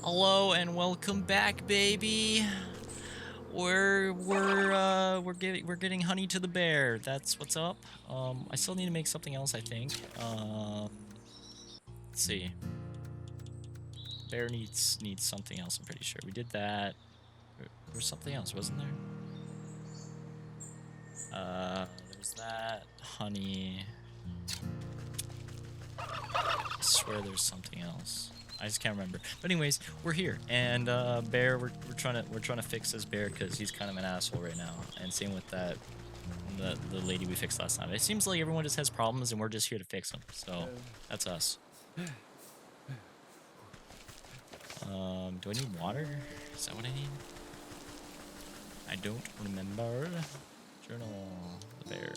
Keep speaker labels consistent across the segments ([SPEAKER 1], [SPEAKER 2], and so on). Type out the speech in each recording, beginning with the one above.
[SPEAKER 1] Hello and welcome back, baby. We're getting honey to the bear. That's what's up. I still need to make something else, I think. Let's see. Bear needs something else. I'm pretty sure we did that. There's something else, wasn't there? There's that honey. I swear there's something else. I just can't remember. But anyways, we're here, and Bear, we're trying to fix this bear because he's kind of an asshole right now. And same with that the lady we fixed last time. It seems like everyone just has problems, and we're just here to fix them. So that's us. Do I need water? Is that what I need? I don't remember. Journal the bear.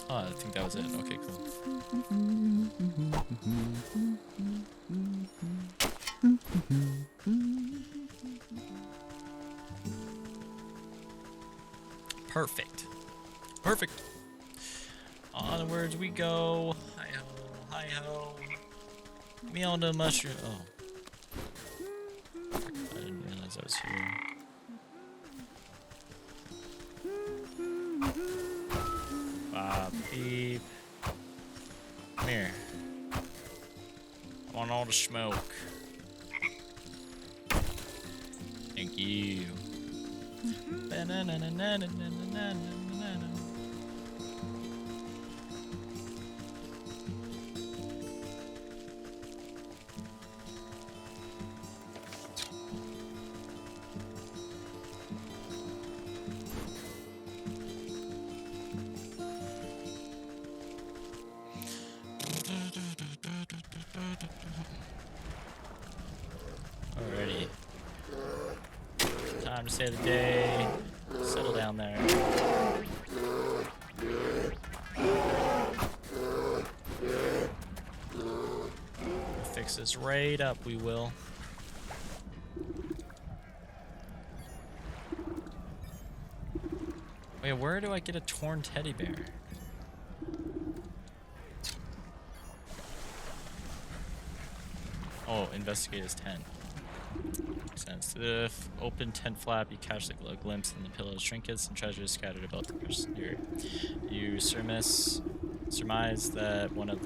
[SPEAKER 1] Oh, I think that was it. Okay, cool. Perfect. Perfect. Onwards we go. Hi-ho, hi-ho. Me on the mushroom. Oh. I didn't realize I was here. Beep. Come here. I want all the smoke. Thank you. Alrighty. Time to save the day. Settle down there. We'll fix this right up, we will. Wait, where do I get a torn teddy bear? Oh, investigate is 10. Makes sense. To the open tent flap, you catch a glimpse in the pillow's trinkets and treasures scattered about the exterior. You surmise that one of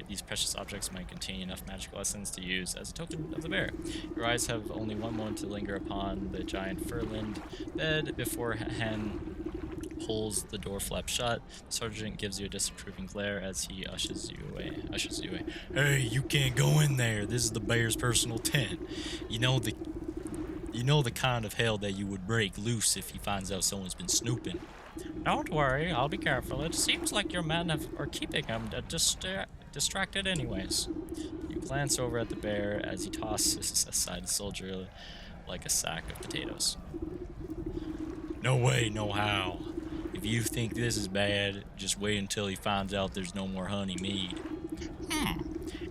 [SPEAKER 1] these precious objects might contain enough magical essence to use as a token of the bear. Your eyes have only one moment to linger upon the giant fur-lined bed before Hen pulls the door flap shut. The sergeant gives you a disapproving glare as he ushers you away. Hey, you can't go in there. This is the bear's personal tent. You know the kind of hell that you would break loose if he finds out someone's been snooping. Don't worry, I'll be careful. It seems like your men are keeping him distracted anyways. You glance over at the bear as he tosses aside the soldier like a sack of potatoes. No way, no how. If you think this is bad, just wait until he finds out there's no more honey made.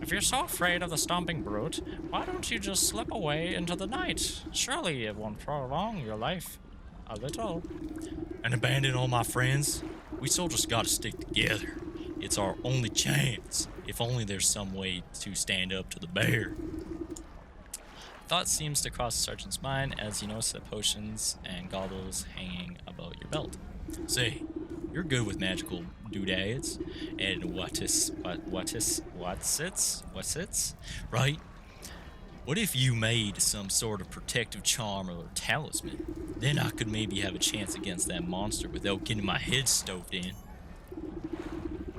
[SPEAKER 1] If you're so afraid of the stomping brute, why don't you just slip away into the night? Surely it won't prolong your life a little. And abandon all my friends? We soldiers gotta stick together. It's our only chance. If only there's some way to stand up to the bear. Thought seems to cross the sergeant's mind as you notice the potions and goggles hanging about your belt. Say, you're good with magical doodads and what's it, right? What if you made some sort of protective charm or talisman? Then I could maybe have a chance against that monster without getting my head stoved in.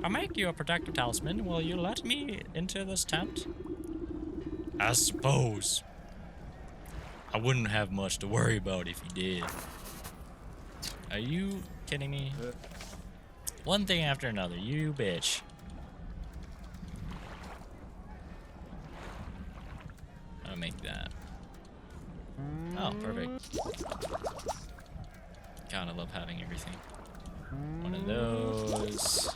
[SPEAKER 1] I'll make you a protective talisman. Will you let me into this tent? I suppose. I wouldn't have much to worry about if you did. Are you kidding me? One thing after another, you bitch. I'll make that. Oh, perfect. God, I love having everything. One of those.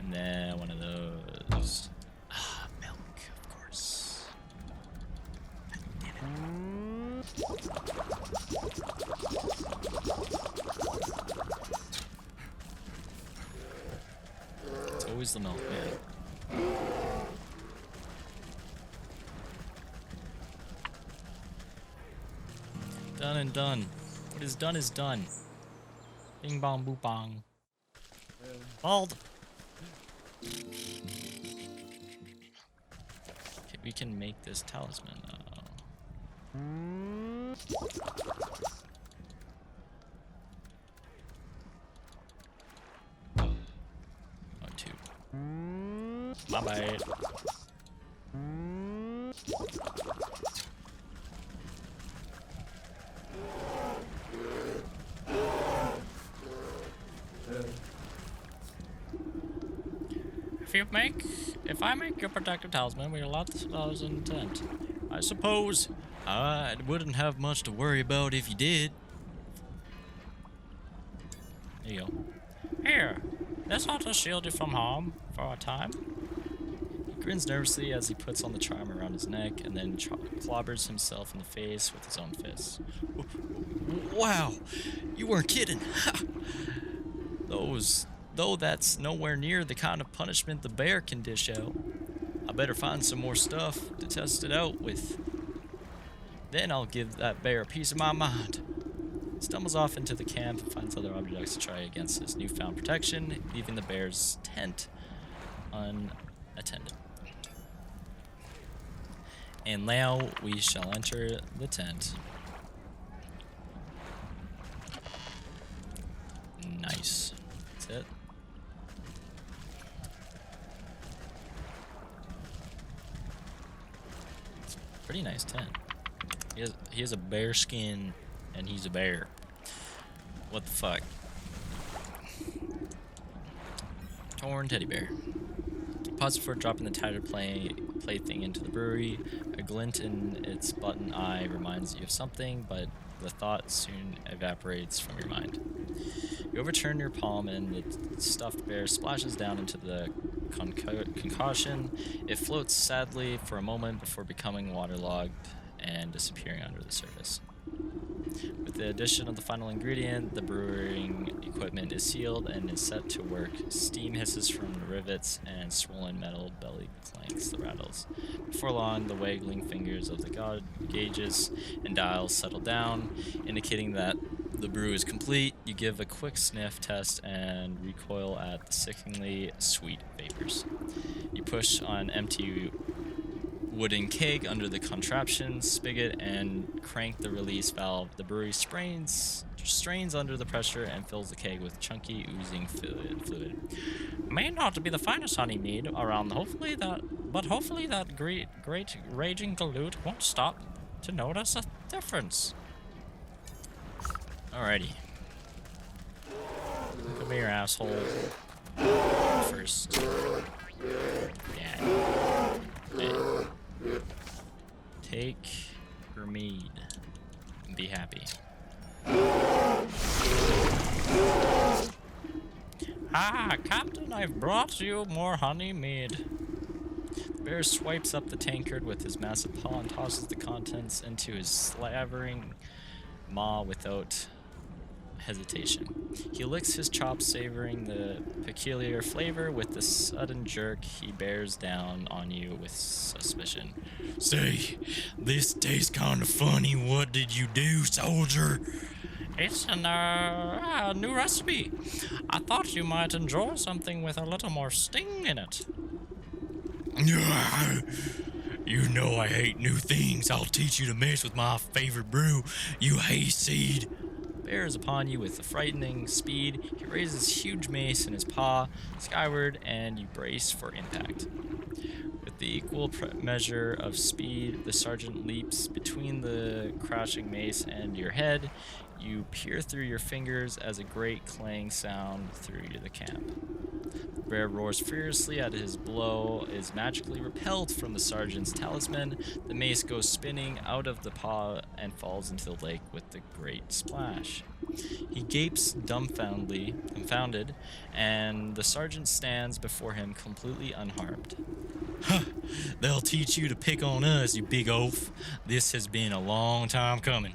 [SPEAKER 1] And then one of those. Ah, milk, of course. I did it. always the milkman. Done and done. What is done is done. Bing bong boop bong. Bald. Okay, we can make this talisman now. Oh, 2. Bye-bye. If I make your protective talisman, we allot the spells intent. I suppose I wouldn't have much to worry about if you did. There you go. Here, this ought to shield you from harm for a time. He grins nervously as he puts on the charm around his neck and then clobbers himself in the face with his own fists. Wow, you weren't kidding. Though that's nowhere near the kind of punishment the bear can dish out. I better find some more stuff to test it out with. Then I'll give that bear a piece of my mind. He stumbles off into the camp and finds other objects to try against his newfound protection, leaving the bear's tent unattended. And now we shall enter the tent. Nice. That's it. Pretty nice tent. He has a bear skin, and he's a bear. What the fuck? Torn teddy bear. Pause before dropping the tattered plaything into the brewery. A glint in its button eye reminds you of something, but the thought soon evaporates from your mind. You overturn your palm, and the stuffed bear splashes down into the concoction. It floats sadly for a moment before becoming waterlogged and disappearing under the surface. With the addition of the final ingredient, the brewing equipment is sealed and is set to work. Steam hisses from the rivets and swollen metal belly clanks the rattles. Before long, the waggling fingers of the gauges and dials settle down, indicating that the brew is complete. You give a quick sniff test and recoil at the sickeningly sweet vapors. You push on empty wooden keg under the contraption spigot and crank the release valve. The brewery strains under the pressure and fills the keg with chunky, oozing fluid. May not be the finest honey mead around, hopefully that great raging galoot won't stop to notice a difference. Alrighty. Look at your asshole. First. Yeah. Take your mead and be happy. Ah, Captain, I've brought you more honey mead. The bear swipes up the tankard with his massive paw and tosses the contents into his slavering maw without hesitation. He licks his chops, savoring the peculiar flavor. With the sudden jerk, he bears down on you with suspicion. Say, this tastes kind of funny. What did you do, soldier? It's a new recipe. I thought you might enjoy something with a little more sting in it. You know I hate new things. I'll teach you to mess with my favorite brew, you hayseed. Bears upon you with a frightening speed. He raises his huge mace in his paw skyward, and you brace for impact. With the equal measure of speed, the sergeant leaps between the crashing mace and your head. You peer through your fingers as a great clang sound through the camp. The bear roars furiously at his blow, is magically repelled from the sergeant's talisman. The mace goes spinning out of the paw and falls into the lake with a great splash. He gapes dumbfounded, and the sergeant stands before him completely unharmed. Huh, they'll teach you to pick on us, you big oaf. This has been a long time coming.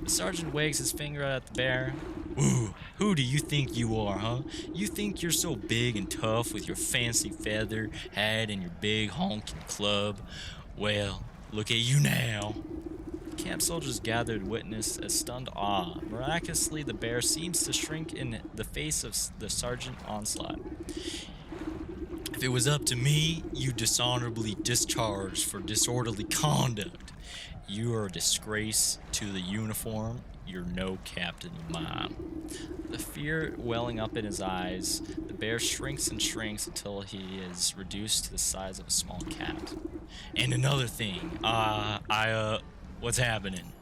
[SPEAKER 1] The sergeant wags his finger at the bear. Ooh, Who do you think you are, huh? You think you're so big and tough with your fancy feather hat and your big honking club? Well, look at you now. The camp soldiers gathered witness a stunned awe. Miraculously, the bear seems to shrink in the face of the sergeant onslaught. If it was up to me, you dishonorably discharged for disorderly conduct. You are a disgrace to the uniform. You're no captain of mine. The fear welling up in his eyes, the bear shrinks and shrinks until he is reduced to the size of a small cat. And another thing, what's happening?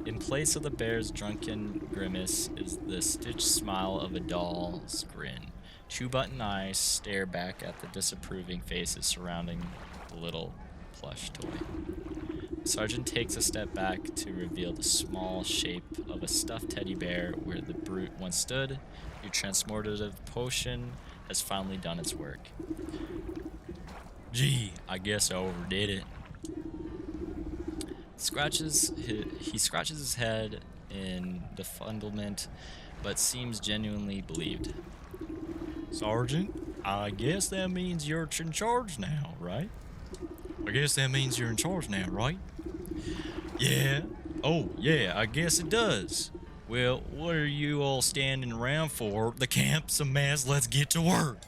[SPEAKER 1] In place of the bear's drunken grimace is the stitched smile of a doll's grin. Two button eyes stare back at the disapproving faces surrounding the little plush toy. The sergeant takes a step back to reveal the small shape of a stuffed teddy bear where the brute once stood. Your transmortative potion has finally done its work. Gee, I guess I overdid it. He scratches his head in befuddlement, but seems genuinely relieved. Sergeant, I guess that means you're in charge now, right? Yeah. Oh, yeah, I guess it does. Well, what are you all standing around for? The camp's a mess. Let's get to work.